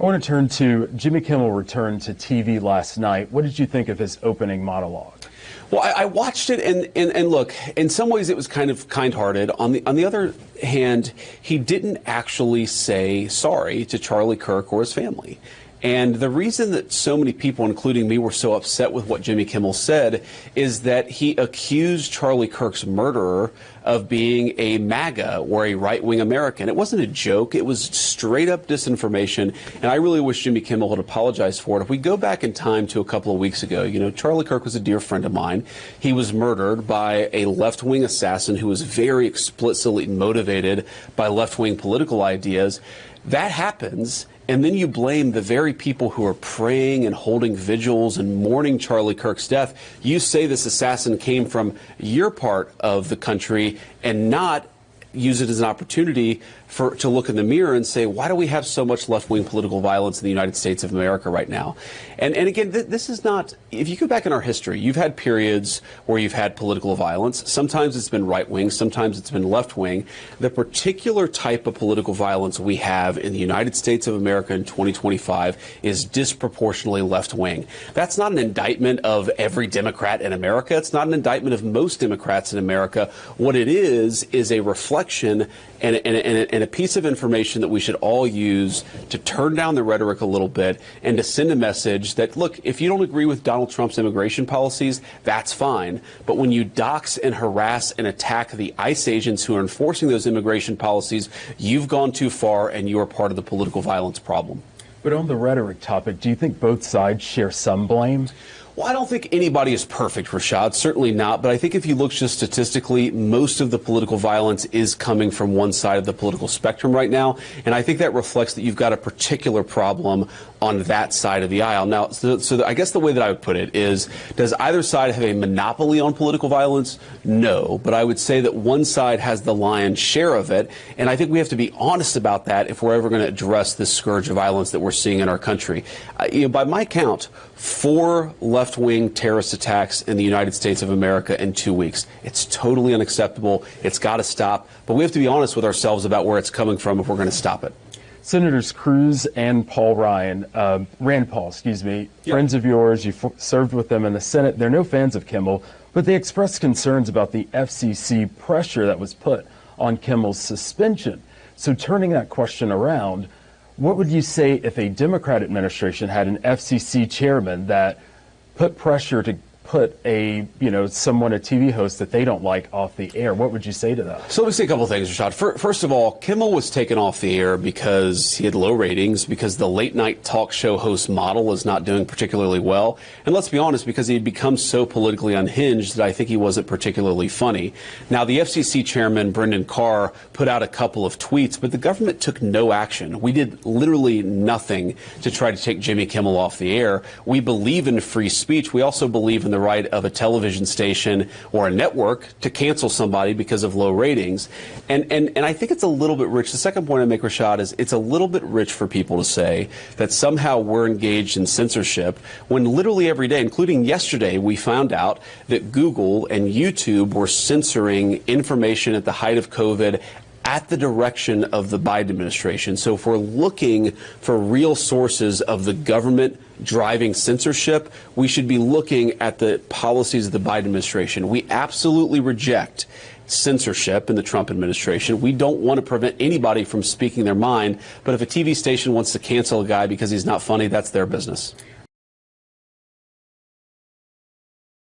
I want to turn to Jimmy Kimmel returned to TV last night. What did you think of his opening monologue? Well, I watched it, and look, in some ways it was kind of kind-hearted. On the other hand, he didn't actually say sorry to Charlie Kirk or his family. And the reason that so many people, including me, were so upset with what Jimmy Kimmel said is that he accused Charlie Kirk's murderer of being a MAGA or a right-wing American. It wasn't a joke. It was straight-up disinformation, and I really wish Jimmy Kimmel had apologized for it. If we go back in time to a couple of weeks ago, you know, Charlie Kirk was a dear friend of mine. He was murdered by a left-wing assassin who was very explicitly motivated by left-wing political ideas. That happens. And then you blame the very people who are praying and holding vigils and mourning Charlie Kirk's death. You say this assassin came from your part of the country and not use it as an opportunity to look in the mirror and say, why do we have so much left-wing political violence in the United States of America right now? And again, this is not, if you go back in our history, you've had periods where you've had political violence. Sometimes it's been right-wing, sometimes it's been left-wing. The particular type of political violence we have in the United States of America in 2025 is disproportionately left-wing. That's not an indictment of every Democrat in America. It's not an indictment of most Democrats in America. What it is a reflection and a piece of information that we should all use to turn down the rhetoric a little bit and to send a message that, look, if you don't agree with Donald Trump's immigration policies, that's fine. But when you dox and harass and attack the ICE agents who are enforcing those immigration policies, you've gone too far and you are part of the political violence problem. But on the rhetoric topic, do you think both sides share some blame? Well, I don't think anybody is perfect, Reshad. Certainly not. But I think if you look just statistically, most of the political violence is coming from one side of the political spectrum right now. And I think that reflects that you've got a particular problem on that side of the aisle. Now, so I guess the way that I would put it is, does either side have a monopoly on political violence? No. But I would say that one side has the lion's share of it. And I think we have to be honest about that if we're ever going to address this scourge of violence that we're seeing in our country. By my count, 4 left-wing terrorist attacks in the United States of America in 2 weeks. It's totally unacceptable. It's got to stop. But we have to be honest with ourselves about where it's coming from if we're going to stop it. Senators Cruz and Rand Paul, friends of yours, you served with them in the Senate. They're no fans of Kimmel, but they expressed concerns about the FCC pressure that was put on Kimmel's suspension. So turning that question around, what would you say if a Democrat administration had an FCC chairman that put pressure to put someone, a TV host that they don't like, off the air? What would you say to that? So let me say a couple of things, Reshad. First of all, Kimmel was taken off the air because he had low ratings, because the late-night talk show host model is not doing particularly well. And let's be honest, because he had become so politically unhinged that I think he wasn't particularly funny. Now, the FCC chairman, Brendan Carr, put out a couple of tweets, but the government took no action. We did literally nothing to try to take Jimmy Kimmel off the air. We believe in free speech. We also believe in the right of a television station or a network to cancel somebody because of low ratings. And I think it's a little bit rich. The second point I make, Reshad, is it's a little bit rich for people to say that somehow we're engaged in censorship when literally every day, including yesterday, we found out that Google and YouTube were censoring information at the height of COVID at the direction of the Biden administration. So if we're looking for real sources of the government driving censorship, we should be looking at the policies of the Biden administration. We absolutely reject censorship in the Trump administration. We don't want to prevent anybody from speaking their mind, but if a TV station wants to cancel a guy because he's not funny, that's their business.